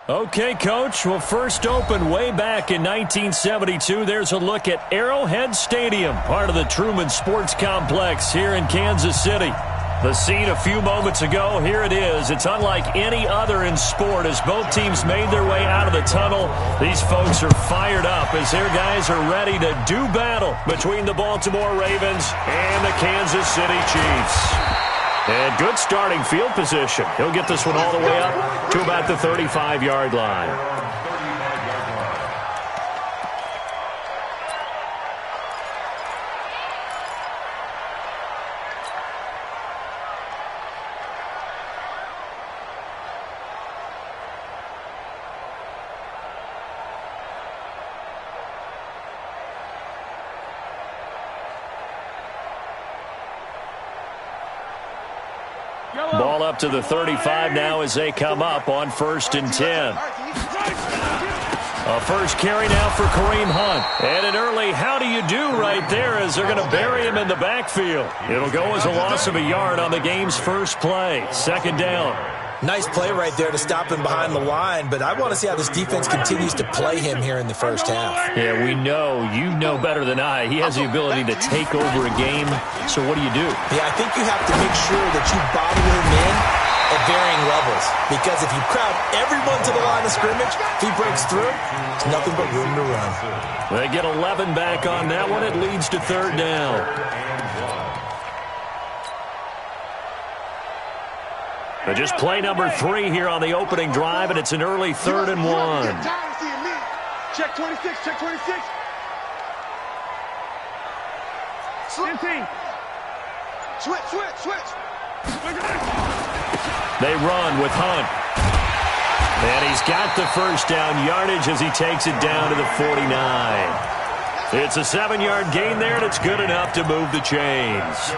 Okay, Coach. Well, first opened way back in 1972. There's a look at Arrowhead Stadium, part of the Truman Sports Complex here in Kansas City. The scene a few moments ago, here it is. It's unlike any other in sport as both teams made their way out of the tunnel. These folks are fired up as their guys are ready to do battle between the Baltimore Ravens and the Kansas City Chiefs. And good starting field position. He'll get this one all the way up to about the 35-yard line. Ball up to the 35 now as they come up on 1st and 10. A first carry now for Kareem Hunt. And an early how do you do right there as they're going to bury him in the backfield. It'll go as a loss of a yard on the game's first play. 2nd down. Nice play right there to stop him behind the line, but I want to see how this defense continues to play him here in the first half. Yeah, we know. You know better than I. He has the ability to take over a game. So what do you do? Yeah, I think you have to make sure that you bottle him in at varying levels, because if you crowd everyone to the line of scrimmage, if he breaks through, it's nothing but room to run. They get 11 back on that one. It leads to 3rd down. Just play number 3 here on the opening drive, and it's an early 3rd and 1. Check 26, check 26. 15. Switch. They run with Hunt. And he's got the first down yardage as he takes it down to the 49. It's a 7-yard gain there, and it's good enough to move the chains.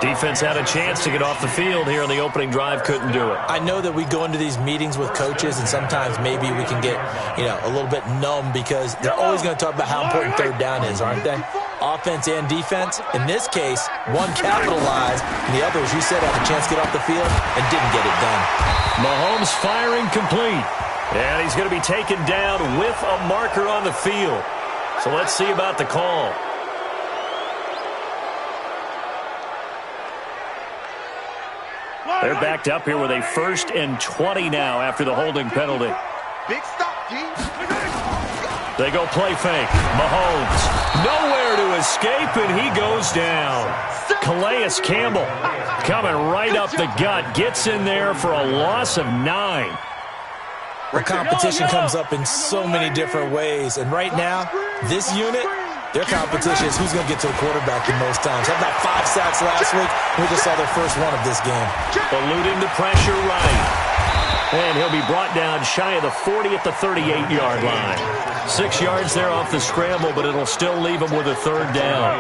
Defense had a chance to get off the field here on the opening drive, couldn't do it. I know that we go into these meetings with coaches, and sometimes maybe we can get, a little bit numb because they're always going to talk about how important 3rd down is, aren't they? Offense and defense. In this case, one capitalized, and the other, as you said, had a chance to get off the field and didn't get it done. Mahomes firing complete. And he's going to be taken down with a marker on the field. So let's see about the call. They're backed up here with a 1st and 20 now after the holding penalty. Big stop, G. They go play fake. Mahomes nowhere to escape, and he goes down. Calais Campbell coming right up the gut. Gets in there for a loss of 9. The competition comes up in so many different ways, and right now, this unit, their competition is who's going to get to the quarterback the most times. Had about 5 sacks last week. We just saw their first one of this game. Eluding the pressure right. And he'll be brought down shy of the 40 at the 38-yard line. 6 yards there off the scramble, but it'll still leave him with a 3rd down.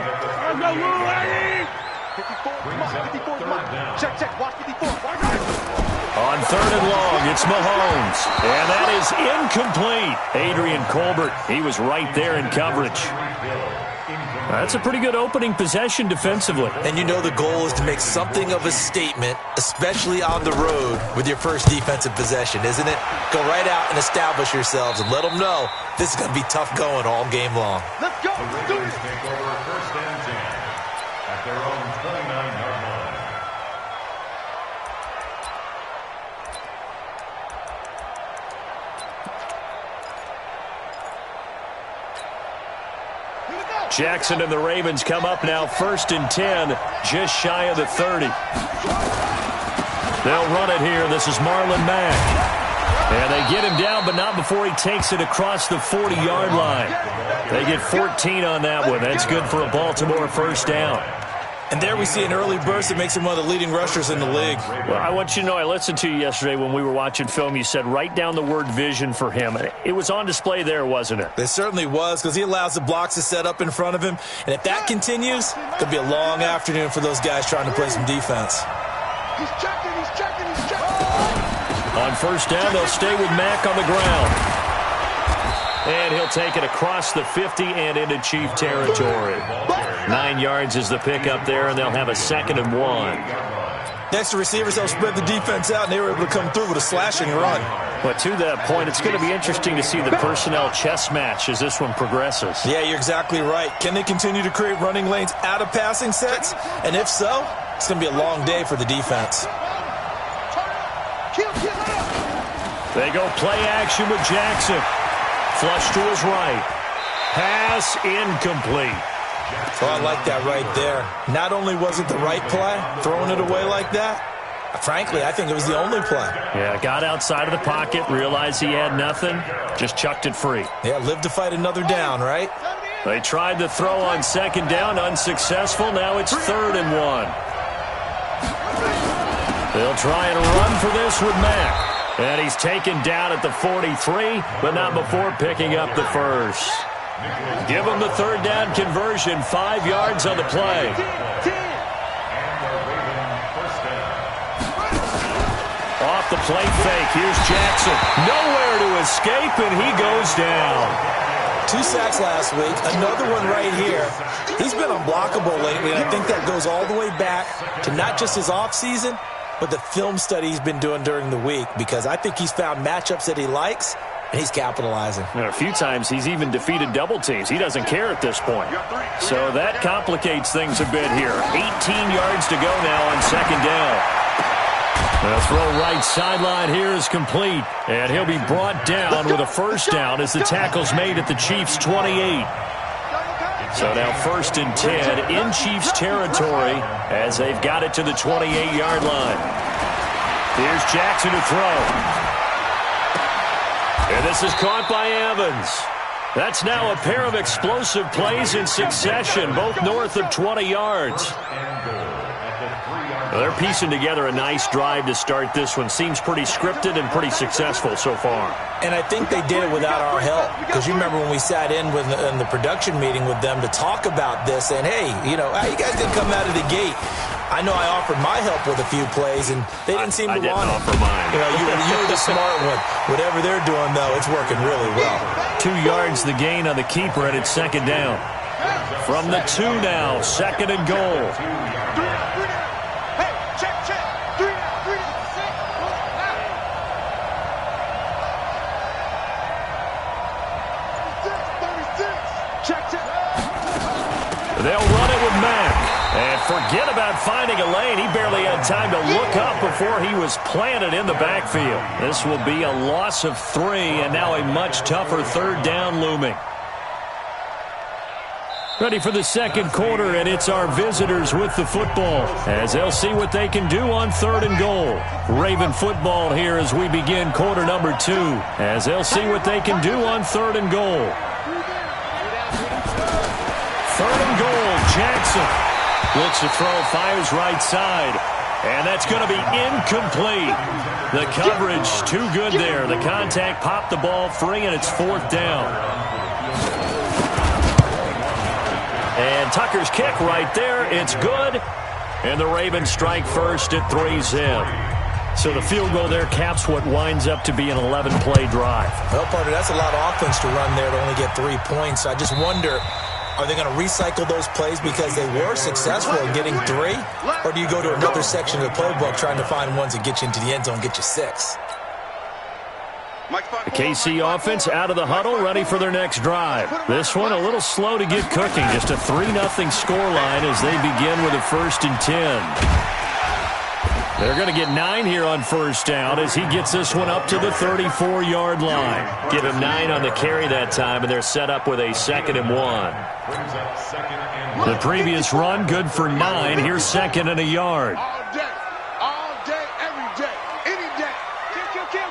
Check, watch 54. On 3rd and long, it's Mahomes. And that is incomplete. Adrian Colbert, he was right there in coverage. That's a pretty good opening possession defensively. And you know the goal is to make something of a statement, especially on the road with your first defensive possession, isn't it? Go right out and establish yourselves and let them know this is going to be tough going all game long. Let's go. Do it. Take over 1st and 10 at their own 29-yard line. Jackson and the Ravens come up now 1st and 10, just shy of the 30. They'll run it here. This is Marlon Mack. And they get him down, but not before he takes it across the 40-yard line. They get 14 on that one. That's good for a Baltimore 1st down. And there we see an early burst that makes him one of the leading rushers in the league. Well, I want you to know, I listened to you yesterday when we were watching film. You said write down the word vision for him. It was on display there, wasn't it? It certainly was, because he allows the blocks to set up in front of him. And if that continues, it could be a long afternoon for those guys trying to play some defense. He's checking. On 1st down, they'll stay with Mack on the ground. And he'll take it across the 50 and into Chief territory. 9 yards is the pickup there, and they'll have a 2nd and 1. Next, the receivers helped spread the defense out, and they were able to come through with a slashing run. But to that point, it's going to be interesting to see the personnel chess match as this one progresses. Yeah, you're exactly right. Can they continue to create running lanes out of passing sets? And if so, it's going to be a long day for the defense. They go play action with Jackson. Flush to his right. Pass incomplete. Oh, I like that right there. Not only was it the right play, throwing it away like that, frankly, I think it was the only play. Yeah, got outside of the pocket, realized he had nothing, just chucked it free. Yeah, live to fight another down, right? They tried to throw on second down, unsuccessful. Now it's 3rd and 1. They'll try and run for this with Mack. And he's taken down at the 43, but not before picking up the first. Give him the 3rd down conversion, 5 yards on the play. Off the plate fake, here's Jackson. Nowhere to escape, and he goes down. 2 sacks last week, another one right here. He's been unblockable lately, and I think that goes all the way back to not just his offseason, but the film study he's been doing during the week, because I think he's found matchups that he likes, and he's capitalizing. And a few times he's even defeated double teams. He doesn't care at this point. So that complicates things a bit here. 18 yards to go now on second down. The throw right sideline here is complete. And he'll be brought down with a first down as the tackle's made at the Chiefs' 28. So now 1st and 10 in Chiefs territory as they've got it to the 28-yard line. Here's Jackson to throw. And this is caught by Evans. That's now a pair of explosive plays in succession, both north of 20 yards. They're piecing together a nice drive to start this one. Seems pretty scripted and pretty successful so far. And I think they did it without our help. Because you remember when we sat in the production meeting with them to talk about this, and hey, you know, you guys didn't come out of the gate. I know I offered my help with a few plays, and they didn't seem to want it. I didn't offer mine. You know, you were the smart one. Whatever they're doing, though, it's working really well. 2 yards the gain on the keeper, and it's second down. From the 2 now, 2nd and goal. Hey, check. 3 down. Check. They'll run it with Mack. And forget about finding a lane. He barely had time to look up before he was planted in the backfield. This will be a loss of 3, and now a much tougher 3rd down looming. Ready for the second quarter, and it's our visitors with the football as they'll see what they can do on 3rd and goal. Raven football here as we begin quarter number 2, as they'll see what they can do on 3rd and goal. 3rd and goal, Jackson. Looks to throw, fires right side. And that's going to be incomplete. The coverage too good there. The contact popped the ball free, and it's 4th down. And Tucker's kick right there. It's good. And the Ravens strike first at 3-zip. So the field goal there caps what winds up to be an 11-play drive. Well, partner, that's a lot of offense to run there to only get 3 points. I just wonder, are they going to recycle those plays because they were successful in getting 3? Or do you go to another section of the playbook trying to find ones that get you into the end zone and get you 6? The KC offense out of the huddle, ready for their next drive. This one a little slow to get cooking. Just a 3-0 scoreline as they begin with a 1st and 10. They're going to get 9 here on 1st down as he gets this one up to the 34-yard line. Give him 9 on the carry that time, and they're set up with a 2nd and 1. The previous run, good for 9. Here's 2nd and a yard. All day, every day, any day. Kill.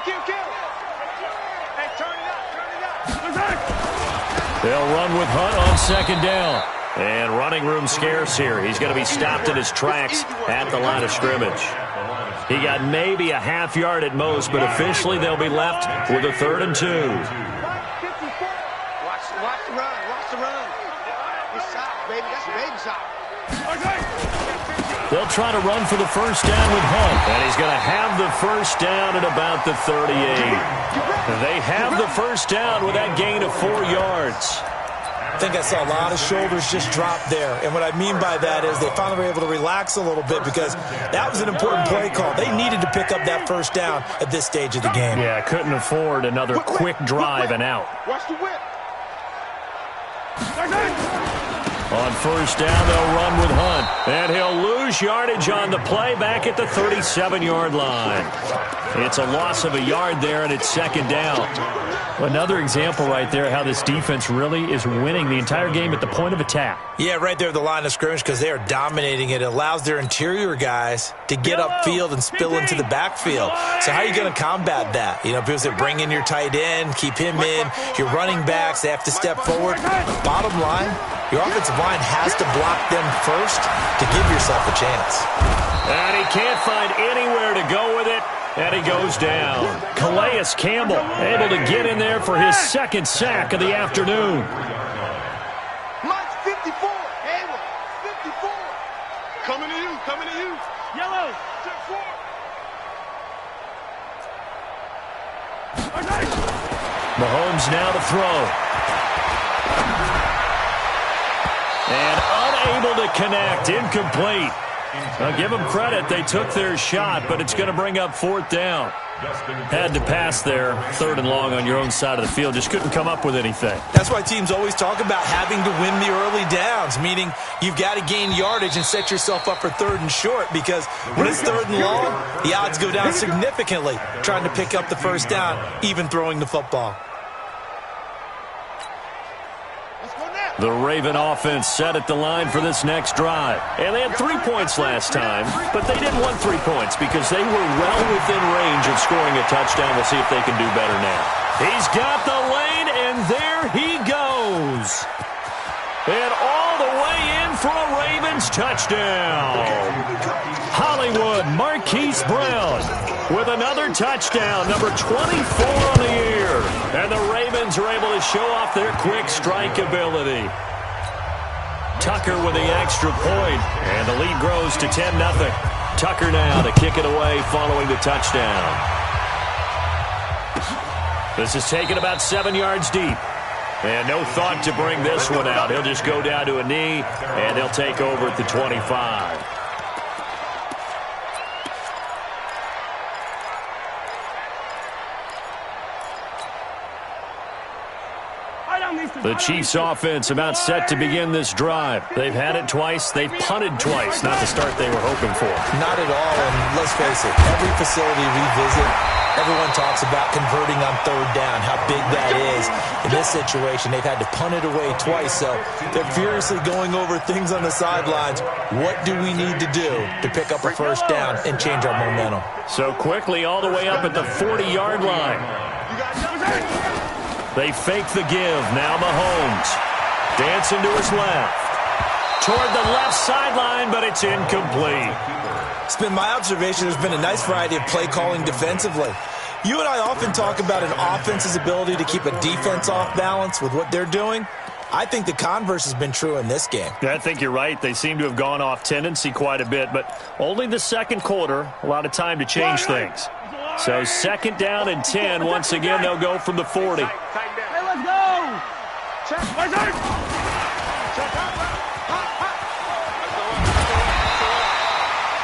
Hey, turn it up. They'll run with Hunt on 2nd down. And running room scarce here. He's going to be stopped in his tracks at the line of scrimmage. He got maybe a half yard at most, but officially they'll be left with a 3rd and 2. Watch the run. It's soft, baby. That's baby soft. They'll try to run for the 1st down with Hunt. And he's going to have the 1st down at about the 38. They have the 1st down with that gain of 4 yards. think I saw a lot of shoulders just drop there. And what I mean by that is they finally were able to relax a little bit because that was an important play call. They needed to pick up that first down at this stage of the game. Yeah, couldn't afford another quick drive and out. Watch the whip. On first down, they'll run with Hunt. And he'll lose yardage on the play back at the 37-yard line. It's a loss of a yard there, and it's second down. Another example right there how this defense really is winning the entire game at the point of attack. Yeah, right there at the line of scrimmage because they are dominating it. It allows their interior guys to get upfield and spill into the backfield. So how are you going to combat that? You know, people say bring in your tight end, keep him in. Your running backs, they have to step forward. Bottom line, your offensive line has to block them first to give yourself a chance. And he can't find anywhere to go with it. And he goes down. Calais Campbell able to get in there for his second sack of the afternoon. Mike's 54. Hayward, 54. Coming to you, coming to you. Yellow, step forward. Mahomes now to throw. And unable to connect. Incomplete. I'll give them credit. They took their shot, but it's going to bring up fourth down. Had to pass there, third and long on your own side of the field. Just couldn't come up with anything. That's why teams always talk about having to win the early downs, meaning you've got to gain yardage and set yourself up for third and short because when it's third and long, the odds go down significantly trying to pick up the first down, even throwing the football. The Raven offense set at the line for this next drive. And they had 3 points last time, but they didn't want 3 points because they were well within range of scoring a touchdown. We'll see if they can do better now. He's got the lane, and there he goes. And all the way in for a Ravens touchdown. Hollywood Marquise Brown with another touchdown, number 24 on the year. And the Ravens are able to show off their quick strike ability. Tucker with the extra point, and the lead grows to 10-0. Tucker now to kick it away following the touchdown. This is taken about 7 yards deep. And no thought to bring this one out. He'll just go down to a knee, and he'll take over at the 25. The Chiefs offense about set to begin this drive. They've had it twice. They've punted twice. Not the start they were hoping for. Not at all, and let's face it, every facility we visit, everyone talks about converting on third down, how big that is. In this situation, they've had to punt it away twice, so they're furiously going over things on the sidelines. What do we need to do to pick up a first down and change our momentum? So quickly all the way up at the 40-yard line. They fake the give. Now Mahomes. Dancing to his left. Toward the left sideline, but it's incomplete. It's been my observation there's been a nice variety of play calling defensively. You and I often talk about an offense's ability to keep a defense off balance with what they're doing. I think the converse has been true in this game. I think you're right. They seem to have gone off tendency quite a bit, but only the second quarter, a lot of time to change things. So second down and 10. Once again, they'll go from the 40. Hey, let's go! Check.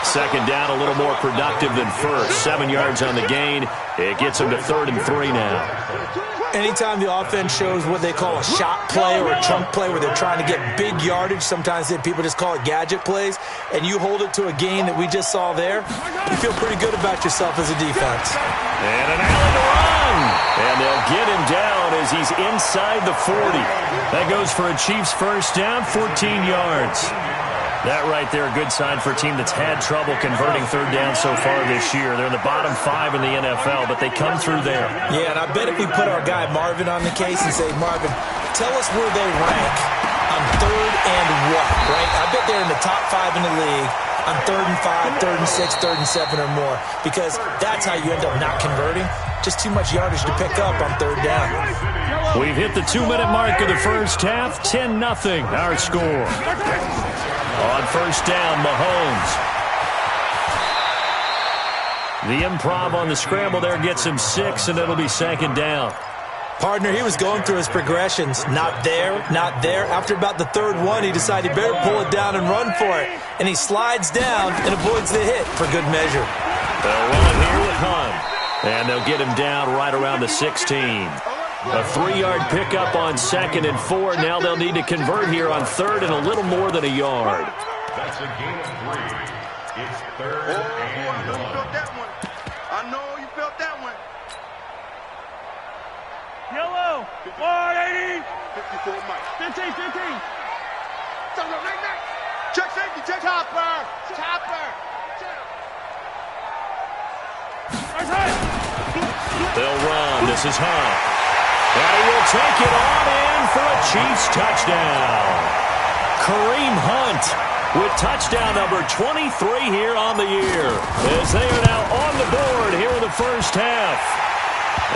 Second down, a little more productive than first. 7 yards on the gain. It gets them to 3rd and 3 now. Anytime the offense shows what they call a shot play or a chunk play where they're trying to get big yardage, sometimes people just call it gadget plays, and you hold it to a gain that we just saw there, you feel pretty good about yourself as a defense. And an Allen to run. And they'll get him down as he's inside the 40. That goes for a Chiefs first down, 14 yards. That right there, a good sign for a team that's had trouble converting third down so far this year. They're in the bottom 5 in the NFL, but they come through there. Yeah, and I bet if we put our guy Marvin on the case and say, Marvin, tell us where they rank on third and what, right? I bet they're in the top 5 in the league on 3rd and 5, 3rd and 6, 3rd and 7 or more, because that's how you end up not converting. Just too much yardage to pick up on third down. We've hit the 2-minute mark of the first half. 10-0, our score. On first down, Mahomes. The improv on the scramble there gets him 6, and it'll be second down. Partner, he was going through his progressions. Not there, not there. After about the third one, he decided he better pull it down and run for it. And he slides down and avoids the hit for good measure. They'll run here with Hunt. And they'll get him down right around the 16. A 3-yard pickup on 2nd and 4. Now they'll need to convert here on 3rd and a little more than a yard. That's a gain of 3. It's 3rd and 1. You felt that one. I know you felt that one. Yellow. 180. 54 Mike. 15. Check safety. Check Chopper. They'll run. This is Hunt. And he will take it on in for a Chiefs touchdown. Kareem Hunt with touchdown number 23 here on the year, as they are now on the board here in the first half.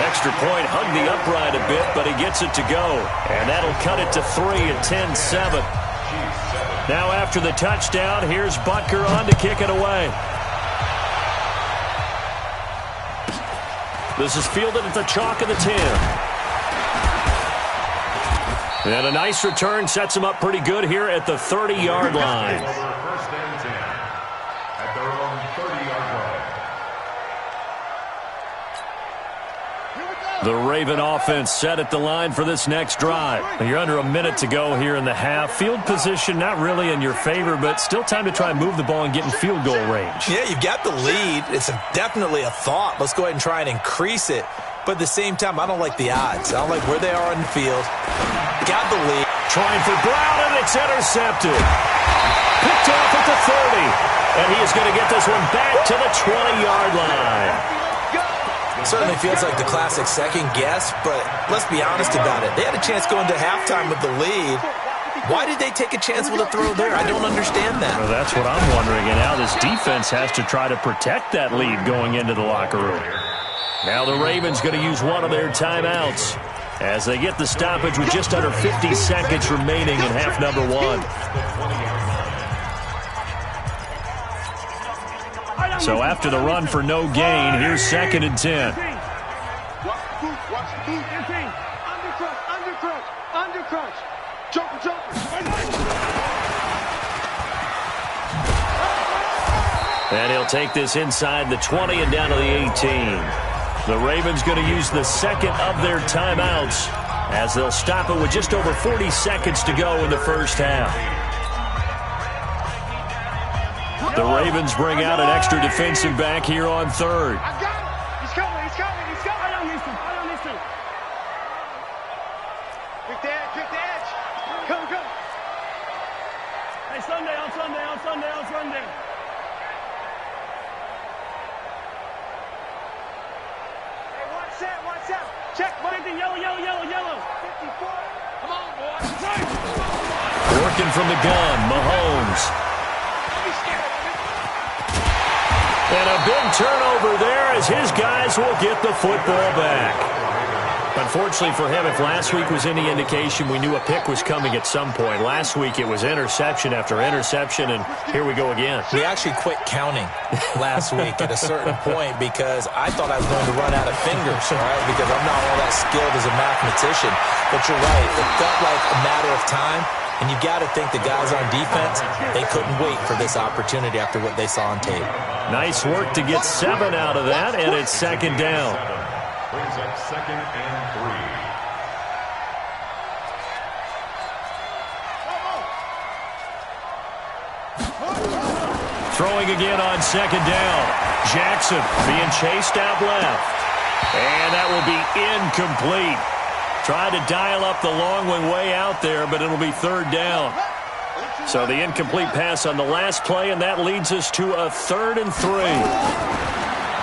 Extra point hugged the upright a bit, but he gets it to go. And that'll cut it to 3 at 10-7. Now after the touchdown, here's Butker on to kick it away. This is fielded at the chalk of the 10. And a nice return sets him up pretty good here at the 30-yard line. First and 10 at their own 30-yard line. The Raven offense set at the line for this next drive. You're under a minute to go here in the half. Field position not really in your favor, but still time to try and move the ball and get in field goal range. Yeah, you've got the lead. It's definitely a thought. Let's go ahead and try and increase it. But at the same time, I don't like the odds. I don't like where they are in the field. Got the lead. Trying for Brown, and it's intercepted. Picked off at the 30. And he is going to get this one back to the 20-yard line. Certainly feels like the classic second guess, but let's be honest about it. They had a chance going to halftime with the lead. Why did they take a chance with a throw there? I don't understand that. Well, that's what I'm wondering. And now this defense has to try to protect that lead going into the locker room. Now the Ravens going to use one of their timeouts as they get the stoppage with just under 50 seconds remaining in half number 1. So after the run for no gain, here's 2nd and 10. Undercrunch. Jumper. And he'll take this inside the 20 and down to the 18. The Ravens going to use the second of their timeouts as they'll stop it with just over 40 seconds to go in the first half. The Ravens bring out an extra defensive back here on 3rd. I got him. He's coming. I don't miss him. Pick the edge. Come. Hey, Sunday. Hey, watch out. Check. 50, yellow. 54. Come on, boy. Working from the gun, Mahomes. And a big turnover there as his guys will get the football back. Unfortunately for him, if last week was any indication, we knew a pick was coming at some point. Last week it was interception after interception, and here we go again. We actually quit counting last week at a certain point because I thought I was going to run out of fingers, all right, because I'm not all that skilled as a mathematician. But you're right. It felt like a matter of time, and you got to think the guys on defense, they couldn't wait for this opportunity after what they saw on tape. Nice work to get 7 out of that, and it's 2nd down. Brings up 2nd and 3. Throwing again on 2nd down. Jackson being chased out left. And that will be incomplete. Trying to dial up the long one way out there, but it'll be 3rd down. So the incomplete pass on the last play, and that leads us to a 3rd and 3.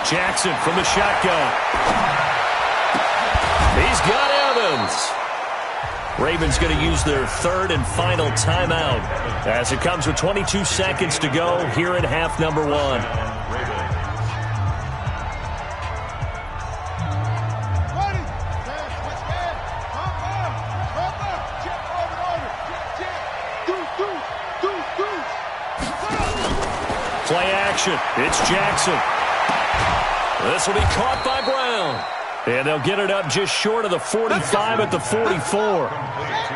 Jackson from the shotgun. He's got Evans. Ravens going to use their 3rd and final timeout as it comes with 22 seconds to go here in half number 1. Play action. It's Jackson. This will be caught by Brown. And they'll get it up just short of the 45 at the 44.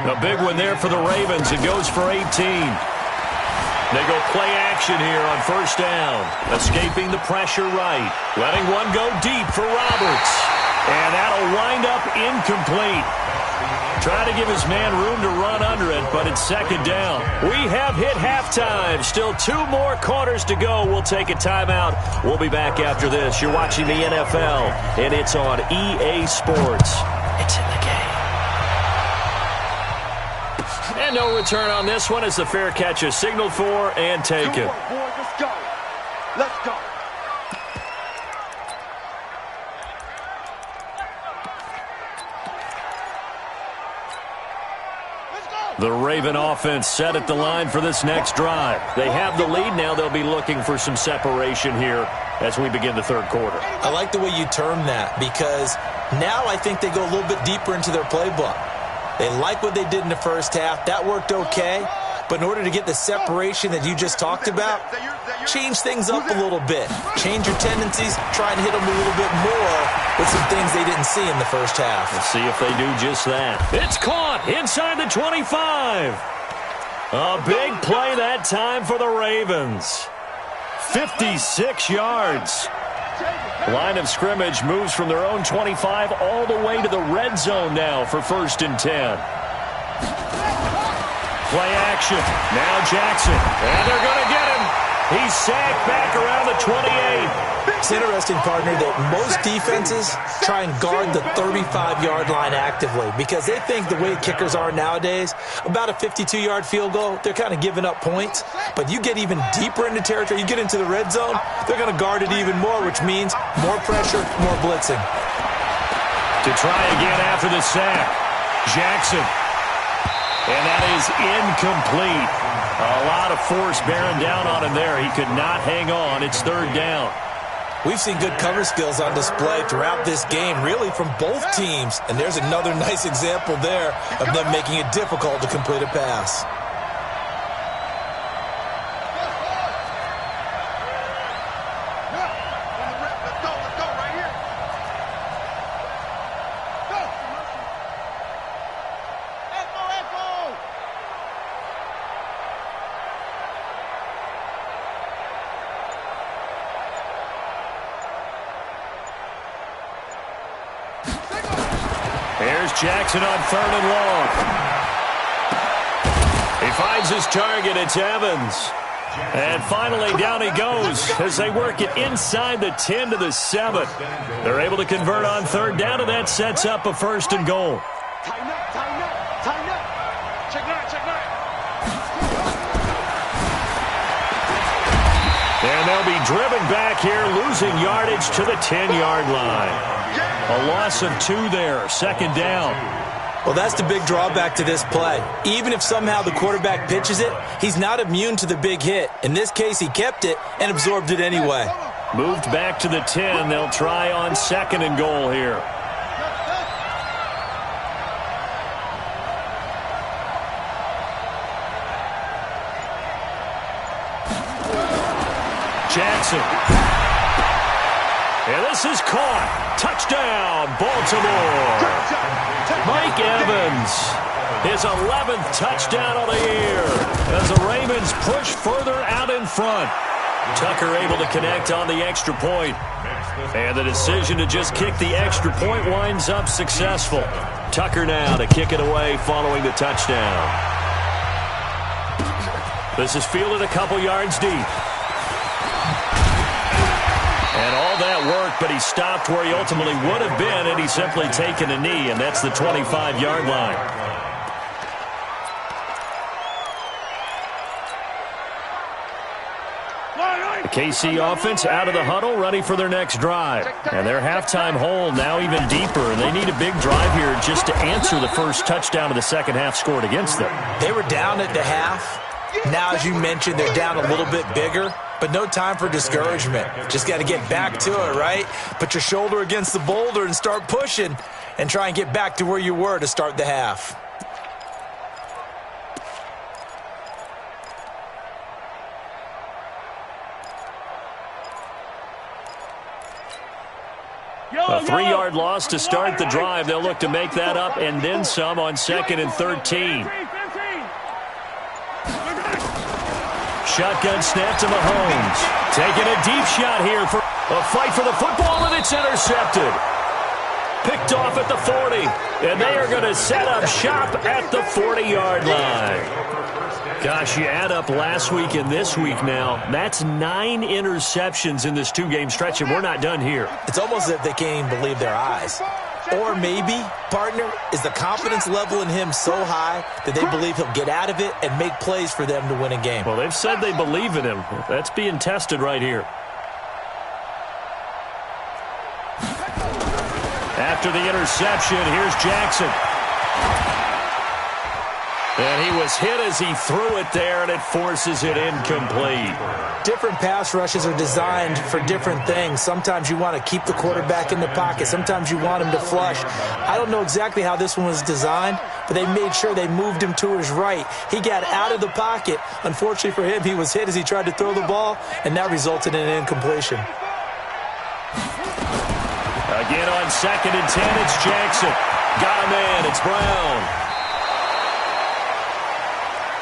A big one there for the Ravens. It goes for 18. They go play action here on first down. Escaping the pressure right. Letting one go deep for Roberts. And that'll wind up incomplete. Trying to give his man room to run under it, but it's second down. We have hit halftime. Still 2 more quarters to go. We'll take a timeout. We'll be back after this. You're watching the NFL, and it's on EA Sports. It's in the game. And no return on this one as the fair catch is signaled for and taken. Let's go. Let's go. The Raven offense set at the line for this next drive. They have the lead now. They'll be looking for some separation here as we begin the third quarter. I like the way you term that because now I think they go a little bit deeper into their playbook. They like what they did in the first half. That worked okay. But in order to get the separation that you just talked about, change things up a little bit. Change your tendencies. Try and hit them a little bit more with some things they didn't see in the first half. Let's see if they do just that. It's caught inside the 25. A big play that time for the Ravens. 56 yards. Line of scrimmage moves from their own 25 all the way to the red zone now for 1st and 10. Play action. Now Jackson. And they're going to get him. He's sacked back around the 28. It's interesting, partner, that most defenses try and guard the 35-yard line actively because they think the way kickers are nowadays, about a 52-yard field goal, they're kind of giving up points. But you get even deeper into territory, you get into the red zone, they're going to guard it even more, which means more pressure, more blitzing. To try again after the sack. Jackson. And that is incomplete. A lot of force bearing down on him there. He could not hang on. It's 3rd down. We've seen good cover skills on display throughout this game, really from both teams. And there's another nice example there of them making it difficult to complete a pass. Here's Jackson on 3rd and long. He finds his target. It's Evans. And finally down he goes as they work it inside the 10 to the 7. They're able to convert on 3rd down, and that sets up a 1st and goal. Tighten up, tighten up, tighten up. Check nine, check nine. And they'll be driven back here, losing yardage to the 10-yard line. A loss of 2 there, 2nd down. Well, that's the big drawback to this play. Even if somehow the quarterback pitches it, he's not immune to the big hit. In this case, he kept it and absorbed it anyway. Moved back to the 10. They'll try on 2nd and goal here. Jackson. And this is caught. Touchdown, Baltimore. Mike Evans, his 11th touchdown of the year as the Ravens push further out in front. Tucker able to connect on the extra point. And the decision to just kick the extra point winds up successful. Tucker now to kick it away following the touchdown. This is fielded a couple yards deep. And all that work, but he stopped where he ultimately would have been, and he's simply taken a knee, and that's the 25-yard line. The KC offense out of the huddle, ready for their next drive. And their halftime hole now even deeper, and they need a big drive here just to answer the first touchdown of the second half scored against them. They were down at the half. Now, as you mentioned, they're down a little bit bigger, but no time for discouragement. Just got to get back to it, right? Put your shoulder against the boulder and start pushing and try and get back to where you were to start the half. A 3-yard loss to start the drive. They'll look to make that up and then some on 2nd and 13. Shotgun snap to Mahomes. Taking a deep shot here for a fight for the football, and it's intercepted. Picked off at the 40, and they are going to set up shop at the 40-yard line. Gosh, you add up last week and this week now. That's 9 interceptions in this 2-game stretch, and we're not done here. It's almost as if they can't even believe their eyes. Or maybe, partner, is the confidence level in him so high that they believe he'll get out of it and make plays for them to win a game. Well, they've said they believe in him. That's being tested right here. After the interception, here's Jackson. And he was hit as he threw it there, and it forces it incomplete. Different pass rushes are designed for different things. Sometimes you want to keep the quarterback in the pocket. Sometimes you want him to flush. I don't know exactly how this one was designed, but they made sure they moved him to his right. He got out of the pocket. Unfortunately for him, he was hit as he tried to throw the ball, and that resulted in an incompletion. Again on 2nd and 10, it's Jackson. Got a man, it's Brown.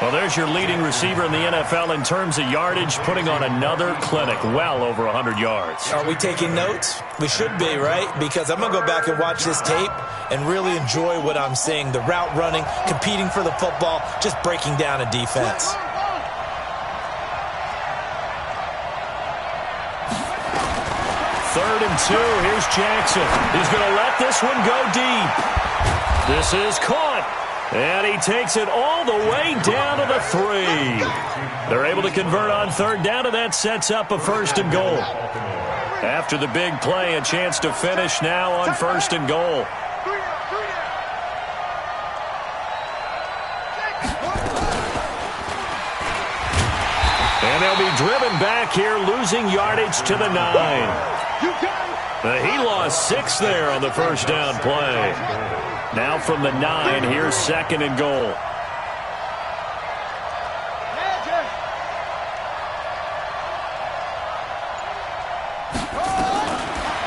Well, there's your leading receiver in the NFL in terms of yardage, putting on another clinic, well over 100 yards. Are we taking notes? We should be, right? Because I'm going to go back and watch this tape and really enjoy what I'm seeing. The route running, competing for the football, just breaking down a defense. Third and 2, here's Jackson. He's going to let this one go deep. This is caught. And he takes it all the way down to the 3. They're able to convert on 3rd down, and that sets up a 1st and goal. After the big play, a chance to finish now on 1st and goal. And they'll be driven back here, losing yardage to the 9. He lost 6 there on the 1st down play. Now from the 9, here's 2nd and goal.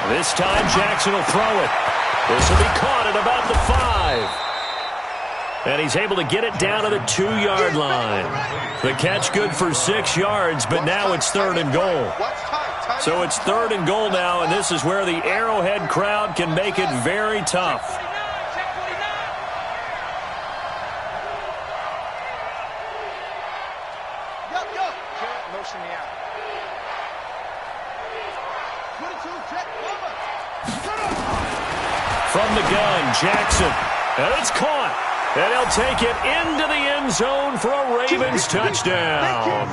This time Jackson will throw it. This will be caught at about the 5. And he's able to get it down to the 2-yard line. The catch good for 6 yards, but now it's 3rd and goal. So it's 3rd and goal now, and this is where the Arrowhead crowd can make it very tough. From the gun, Jackson. And it's caught. And he'll take it into the end zone for a Ravens touchdown.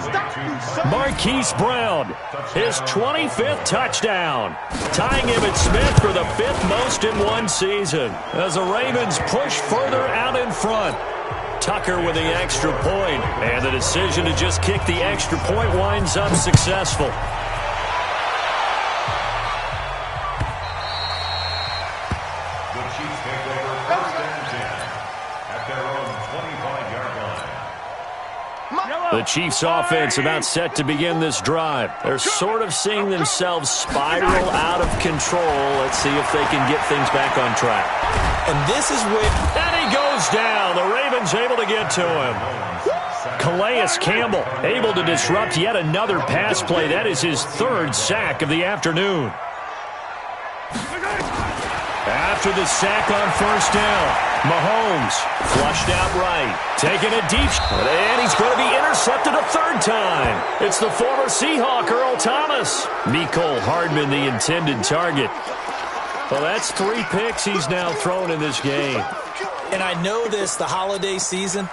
Marquise Brown, his 25th touchdown, tying Emmitt Smith for the 5th most in one season as the Ravens push further out in front. Tucker with the extra point, and the decision to just kick the extra point winds up successful. The Chiefs offense about set to begin this drive. They're sort of seeing themselves spiral out of control. Let's see if they can get things back on track. And this is where... And he goes down. The Ravens able to get to him. Calais Campbell able to disrupt yet another pass play. That is his 3rd sack of the afternoon. After the sack on 1st down, Mahomes flushed out right, taking a deep shot, and he's going to be intercepted a 3rd time. It's the former Seahawk, Earl Thomas. Mecole Hardman, the intended target. Well, that's 3 picks he's now thrown in this game. And I know this, the holiday season,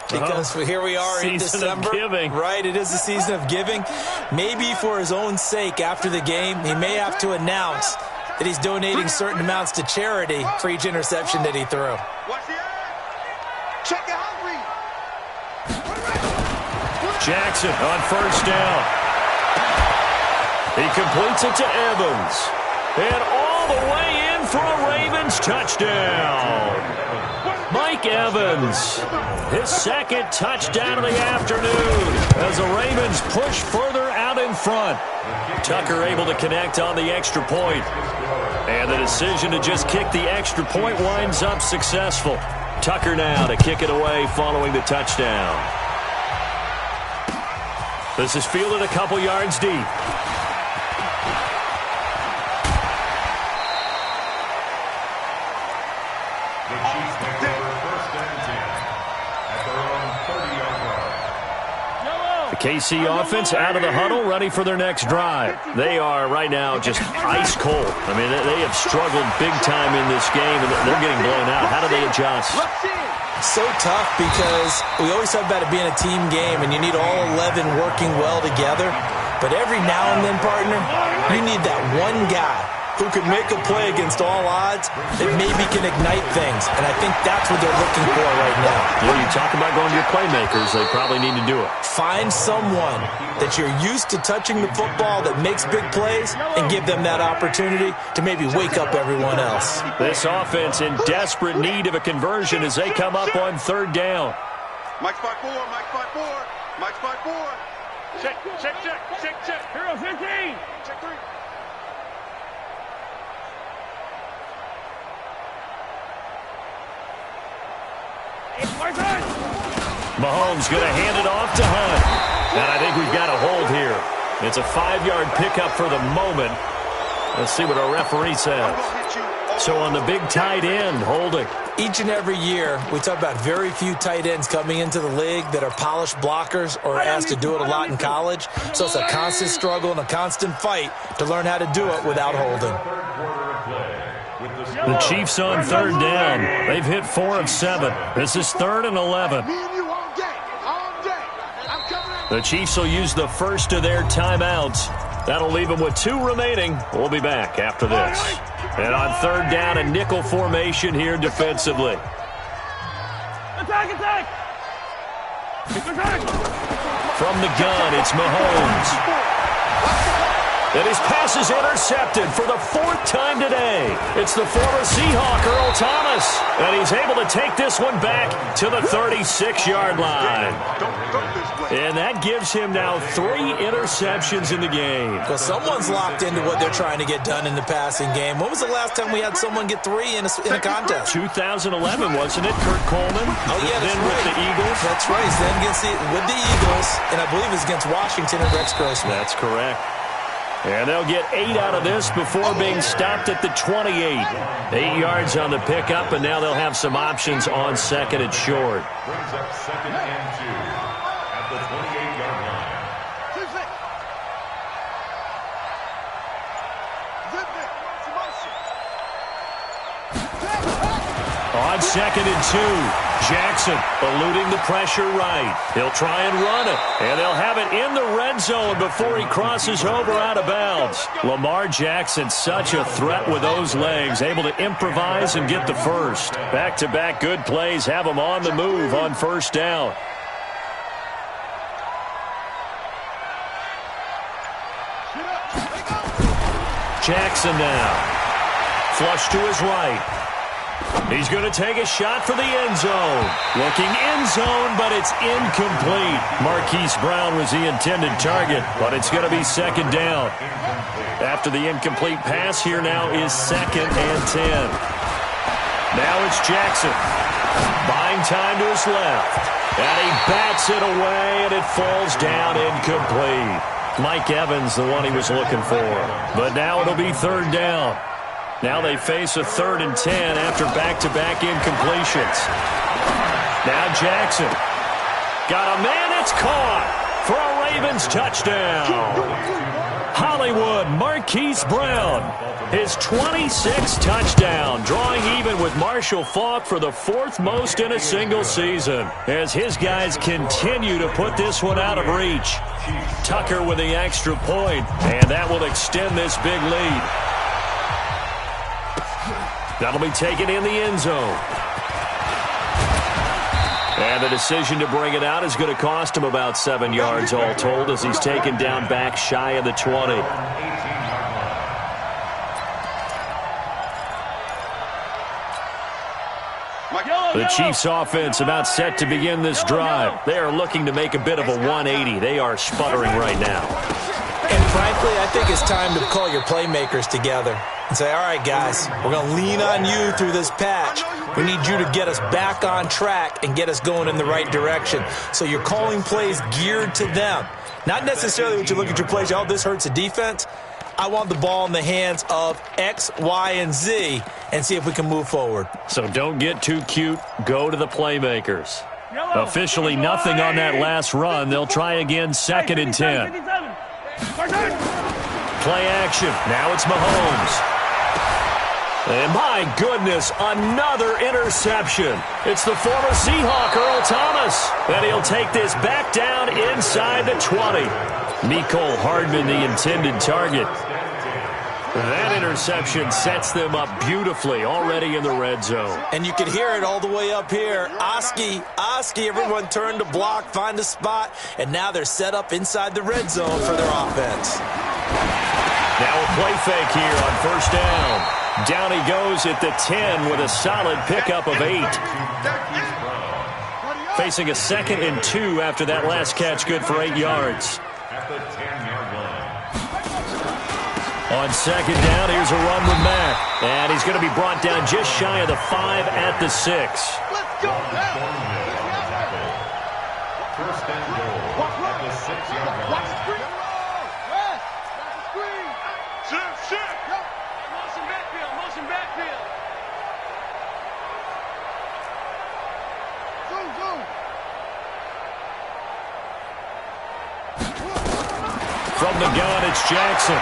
because here we are in December. Season of giving. Right, it is the season of giving. Maybe for his own sake, after the game, he may have to announce that he's donating certain amounts to charity for each interception that he threw. Check it out, Reed. Jackson on 1st down. He completes it to Evans. And all the way in for a Ravens touchdown. Mike Evans, his 2nd touchdown of the afternoon as the Ravens push further out in front. Tucker able to connect on the extra point. And the decision to just kick the extra point winds up successful. Tucker now to kick it away following the touchdown. This is fielded a couple yards deep. KC offense out of the huddle, ready for their next drive. They are right now just ice cold. I mean, they have struggled big time in this game, and they're getting blown out. How do they adjust? So tough because we always talk about it being a team game, and you need all 11 working well together. But every now and then, partner, you need that one guy who could make a play against all odds that maybe can ignite things. And I think that's what they're looking for right now. When you talk about going to your playmakers, they probably need to do it. Find someone that you're used to touching the football that makes big plays and give them that opportunity to maybe wake up everyone else. This offense in desperate need of a conversion as they come up on third down. Mike spot 4, Mike spot 4, Mike spot 4. Check. Hero 15. Check 3. Mahomes going to hand it off to Hunt. And I think we've got a hold here. It's a 5-yard pickup for the moment. Let's see what our referee says. So on the big tight end, holding. Each and every year, we talk about very few tight ends coming into the league that are polished blockers or asked to do it a lot in college. So it's a constant struggle and a constant fight to learn how to do it without holding. The Chiefs on third down. They've hit 4 of 7. This is 3rd and 11. The Chiefs will use the first of their timeouts. That'll leave them with 2 remaining. We'll be back after this. And on third down, a nickel formation here defensively. Attack! From the gun, it's Mahomes. And his pass is intercepted for the 4th time today. It's the former Seahawk, Earl Thomas. And he's able to take this one back to the 36-yard line. And that gives him now 3 interceptions in the game. Well, someone's locked into what they're trying to get done in the passing game. When was the last time we had someone get 3 in a contest? 2011, wasn't it? Kurt Coleman. Oh, yeah, that's then right. with the Eagles. That's right. Then with the Eagles, and I believe it's against Washington and Rex Grossman. That's correct. And they'll get 8 out of this before being stopped at the 28. 8 yards on the pickup, and now they'll have some options on second and short. Brings up 2nd and 2 at the 28-yard line. On 2nd and 2. Jackson eluding the pressure right. He'll try and run it, and they'll have it in the red zone before he crosses over out of bounds. Lamar Jackson, such a threat with those legs, able to improvise and get the first. Back-to-back good plays have him on the move on first down. Jackson now. Flush to his right. He's going to take a shot for the end zone. Looking end zone, but it's incomplete. Marquise Brown was the intended target, but it's going to be 2nd down. After the incomplete pass, here now is 2nd and 10. Now it's Jackson. Buying time to his left. And he bats it away, and it falls down incomplete. Mike Evans, the one he was looking for. But now it'll be 3rd down. Now they face a 3rd and 10 after back-to-back incompletions. Now Jackson. Got a man, it's caught for a Ravens touchdown. Hollywood Marquise Brown, his 26th touchdown, drawing even with Marshall Faulk for the 4th most in a single season, as his guys continue to put this one out of reach. Tucker with the extra point, and that will extend this big lead. That'll be taken in the end zone. And the decision to bring it out is going to cost him about 7 yards all told as he's taken down back shy of the 20. The Chiefs offense about set to begin this drive. They are looking to make a bit of a 180. They are sputtering right now. And frankly, I think it's time to call your playmakers together and say, all right, guys, we're going to lean on you through this patch. We need you to get us back on track and get us going in the right direction. So you're calling plays geared to them. Not necessarily when you look at your plays, oh, this hurts the defense. I want the ball in the hands of X, Y, and Z and see if we can move forward. So don't get too cute. Go to the playmakers. Officially nothing on that last run. They'll try again, 2nd and 10. Play action. Now it's Mahomes. And my goodness, another interception. It's the former Seahawk, Earl Thomas. And he'll take this back down inside the 20. Mecole Hardman, the intended target. That interception sets them up beautifully already in the red zone. And you can hear it all the way up here. Oski, everyone turned to block, find a spot, and now they're set up inside the red zone for their offense. Now a play fake here on 1st down. Down he goes at the 10 with a solid pickup of 8. Facing a 2nd and 2 after that last catch, good for 8 yards. At the 10-yard line. On 2nd down, here's a run with Mack. And he's going to be brought down just shy of the 5 at the 6. Let's go. First and goal at the 6-yard line. Watch the screen. Shift. Motion backfield. Zoom. From the gun, it's Jackson.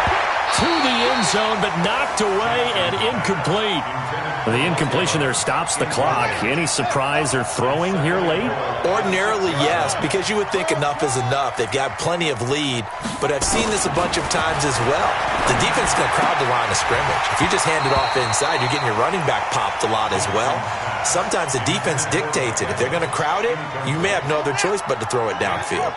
To the end zone, but knocked away and incomplete. The incompletion there stops the clock. Any surprise they're throwing here late? Ordinarily, yes, because you would think enough is enough. They've got plenty of lead, but I've seen this a bunch of times as well. The defense is going to crowd the line of scrimmage. If you just hand it off inside, you're getting your running back popped a lot as well. Sometimes the defense dictates it. If they're going to crowd it, you may have no other choice but to throw it downfield.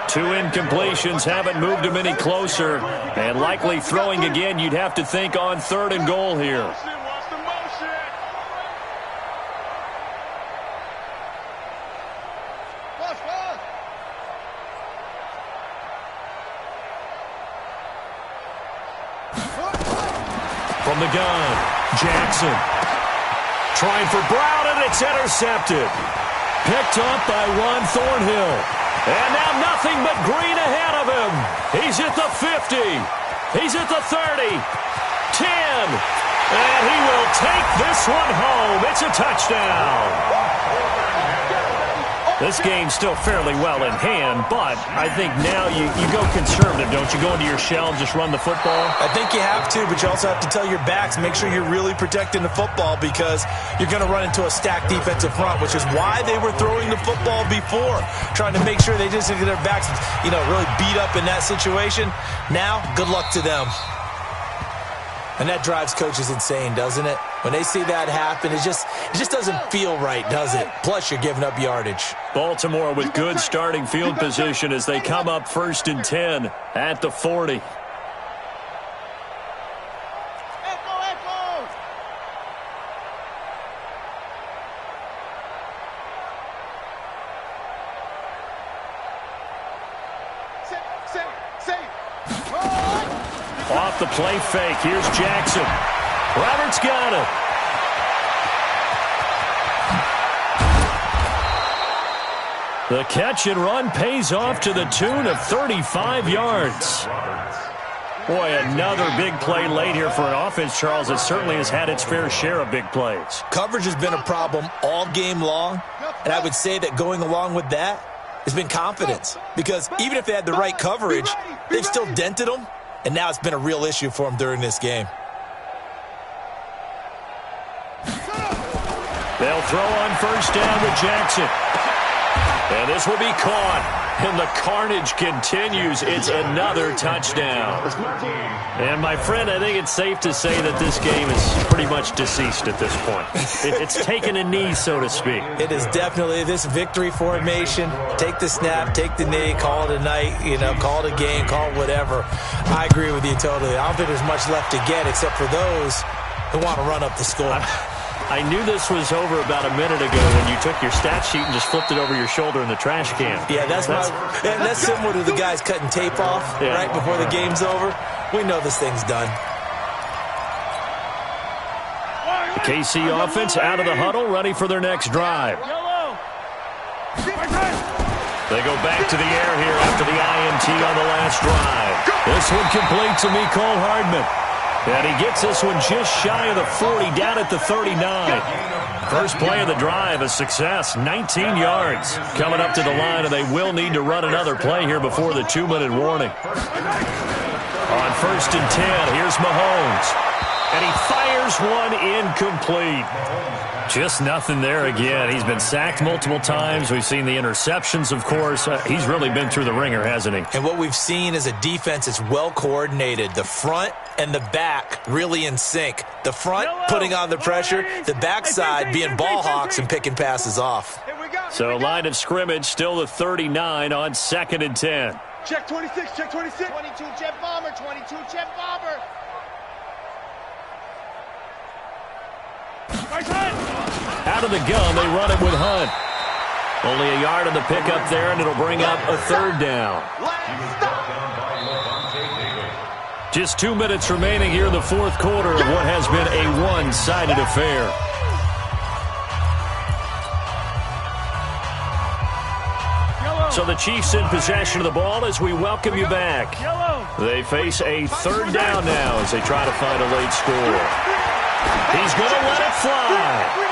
2 incompletions haven't moved them any closer. And likely throwing again, you'd have to think on 3rd and goal here. Watch the motion. From the gun, Jackson. Trying for Brown, and it's intercepted. Picked up by Juan Thornhill. And now nothing but green ahead of him. He's at the 50. He's at the 30. 10. And he will take this one home. It's a touchdown. This game's still fairly well in hand, but I think now you go conservative, don't you? Go into your shell and just run the football? I think you have to, but you also have to tell your backs, make sure you're really protecting the football because you're going to run into a stacked defensive front, which is why they were throwing the football before, trying to make sure they just get their backs, really beat up in that situation. Now, good luck to them. And that drives coaches insane, doesn't it? When they see that happen, it just doesn't feel right, does it? Plus, you're giving up yardage. Baltimore with good starting field position as they come up 1st and 10 at the 40. Off the play fake, here's Jackson. Roberts got it. The catch and run pays off to the tune of 35 yards. Boy, another big play late here for an offense, Charles, that certainly has had its fair share of big plays. Coverage has been a problem all game long, and I would say that going along with that has been confidence. Because even if they had the right coverage, they've still dented them, and now it's been a real issue for them during this game. They'll throw on 1st down with Jackson. And this will be caught. And the carnage continues. It's another touchdown. And, my friend, I think it's safe to say that this game is pretty much deceased at this point. It's taken a knee, so to speak. It is definitely this victory formation. Take the snap, take the knee, call it a night, call it a game, call it whatever. I agree with you totally. I don't think there's much left to get except for those who want to run up the score. I knew this was over about a minute ago when you took your stat sheet and just flipped it over your shoulder in the trash can. Yeah, that's similar to the guys cutting tape off right before the game's over. We know this thing's done. The KC offense out of the huddle, ready for their next drive. They go back to the air here after the INT on the last drive. This one complete to Mecole Hardman. And he gets this one just shy of the 40, down at the 39. First play of the drive, a success, 19 yards. Coming up to the line, and they will need to run another play here before the 2-minute warning. On 1st and 10, here's Mahomes. And he fires one incomplete. Just nothing there again. He's been sacked multiple times. We've seen the interceptions, of course. He's really been through the ringer, hasn't he? And what we've seen is a defense that's well coordinated. The front and the back really in sync. The front putting on the pressure, the backside being ball hawks and picking passes off. So line of scrimmage still the 39 on 2nd and 10. Check 26, check 26. 22 jet bomber, 22 jet bomber. Out of the gun, they run it with Hunt. Only a yard on the pickup there, and it'll bring up a 3rd down. Just 2 minutes remaining here in the 4th quarter of what has been a one-sided affair. So the Chiefs in possession of the ball as we welcome you back. They face a 3rd down now as they try to find a late score. He's going to let it fly.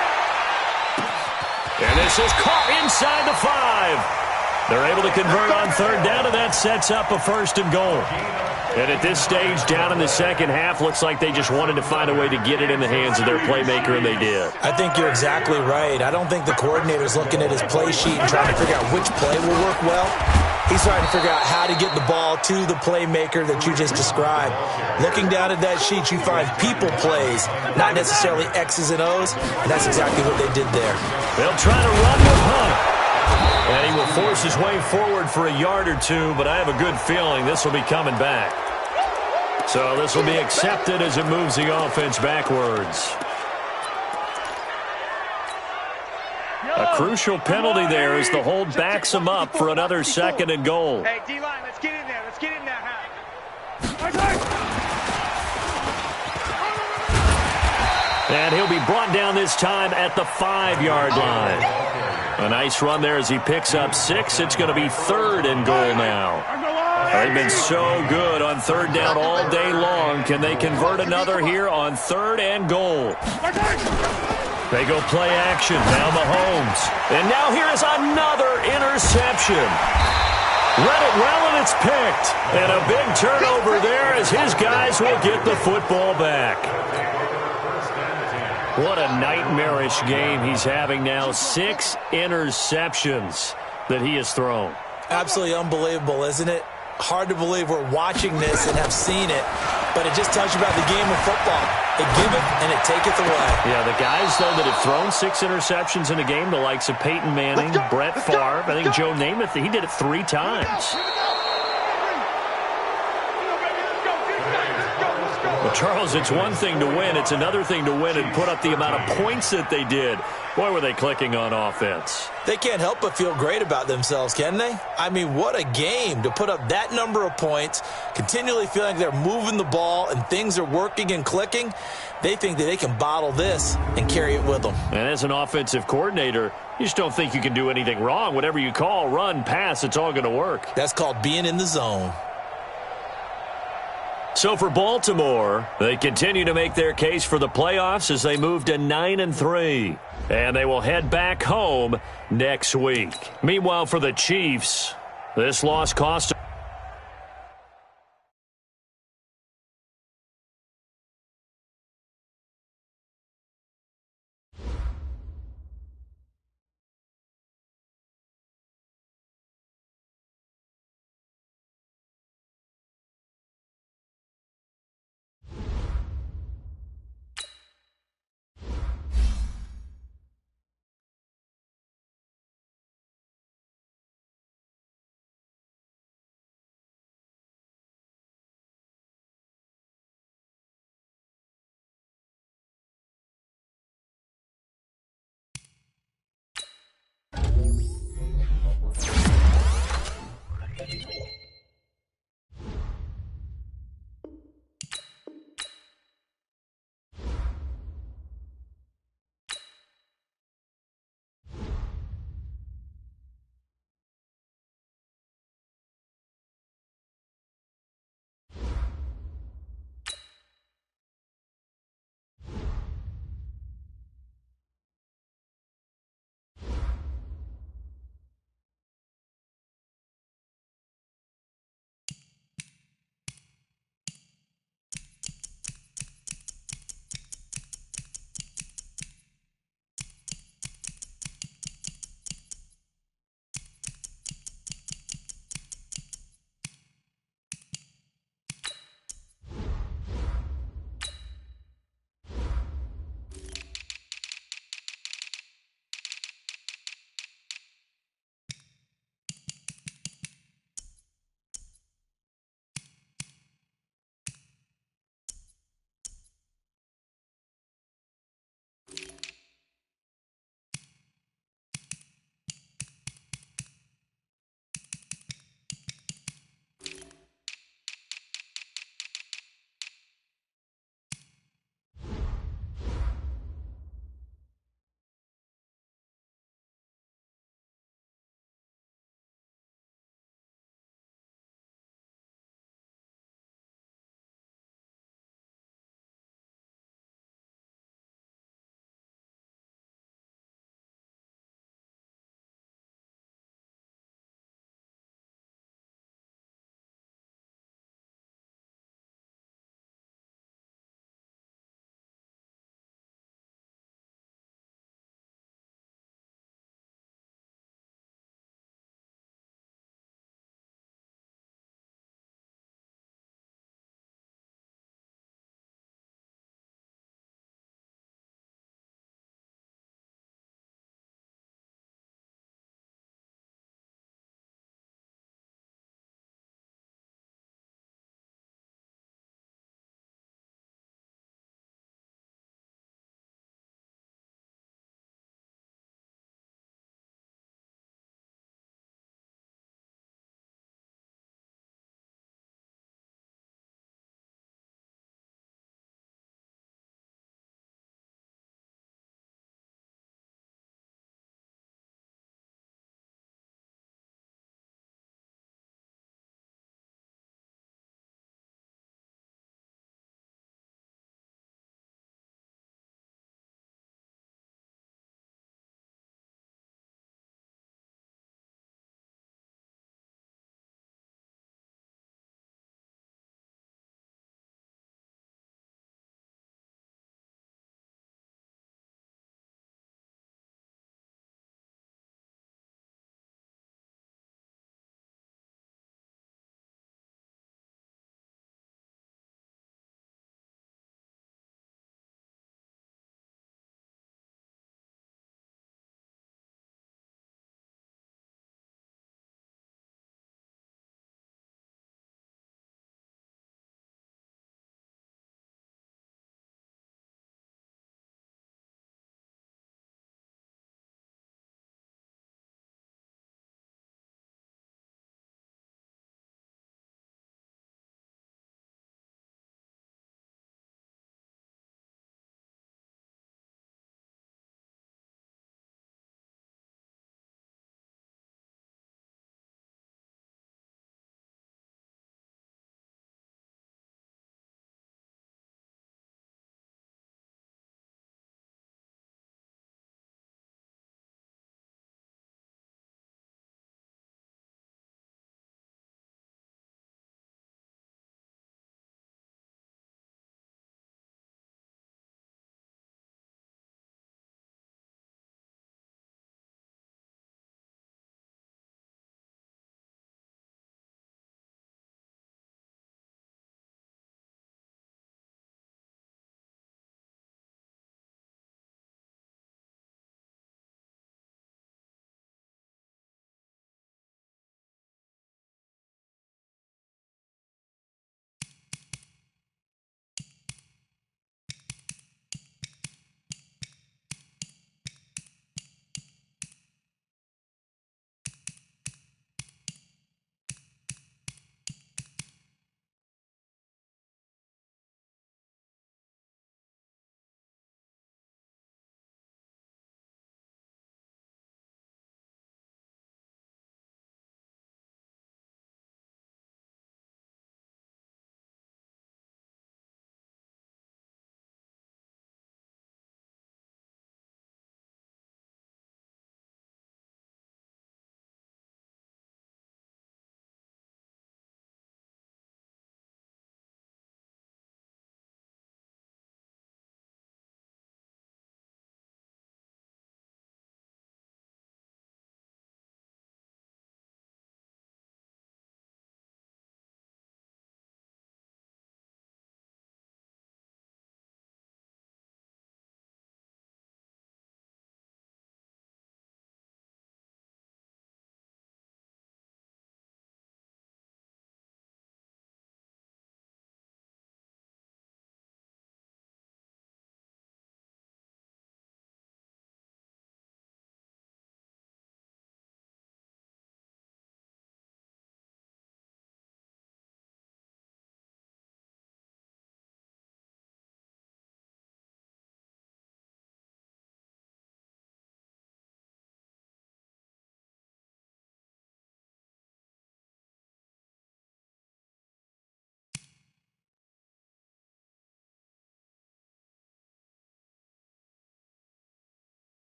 And this is caught inside the 5. They're able to convert on 3rd down, and that sets up a 1st and goal. And at this stage, down in the second half, looks like they just wanted to find a way to get it in the hands of their playmaker, and they did. I think you're exactly right. I don't think the coordinator's looking at his play sheet and trying to figure out which play will work well. He's trying to figure out how to get the ball to the playmaker that you just described. Looking down at that sheet, you find people plays, not necessarily X's and O's, and that's exactly what they did there. They'll try to run with Hunt. And he will force his way forward for a yard or two, but I have a good feeling this will be coming back. So this will be accepted as it moves the offense backwards. A crucial penalty there as the hold backs him up for another 2nd and goal. Hey, D-line, let's get in there. Let's get in there. And he'll be brought down this time at the 5-yard line. A nice run there as he picks up 6. It's going to be 3rd and goal now. They've been so good on 3rd down all day long. Can they convert another here on 3rd and goal? They go play action. Now Mahomes. And now here is another interception. Read it well, and it's picked. And a big turnover there as his guys will get the football back. What a nightmarish game he's having now. 6 interceptions that he has thrown. Absolutely unbelievable, isn't it? Hard to believe we're watching this and have seen it, but it just tells you about the game of football. It giveth and it taketh away. Yeah, the guys, though, that have thrown 6 interceptions in a game, the likes of Peyton Manning, Brett Favre, I think Joe Namath, he did it 3 times. Well, Charles, it's one thing to win. It's another thing to win and put up the amount of points that they did. Boy, were they clicking on offense. They can't help but feel great about themselves, can they? I mean, what a game to put up that number of points, continually feeling they're moving the ball and things are working and clicking. They think that they can bottle this and carry it with them. And as an offensive coordinator, you just don't think you can do anything wrong. Whatever you call, run, pass, it's all going to work. That's called being in the zone. So for Baltimore, they continue to make their case for the playoffs as they move to 9-3. And they will head back home next week. Meanwhile, for the Chiefs, this loss cost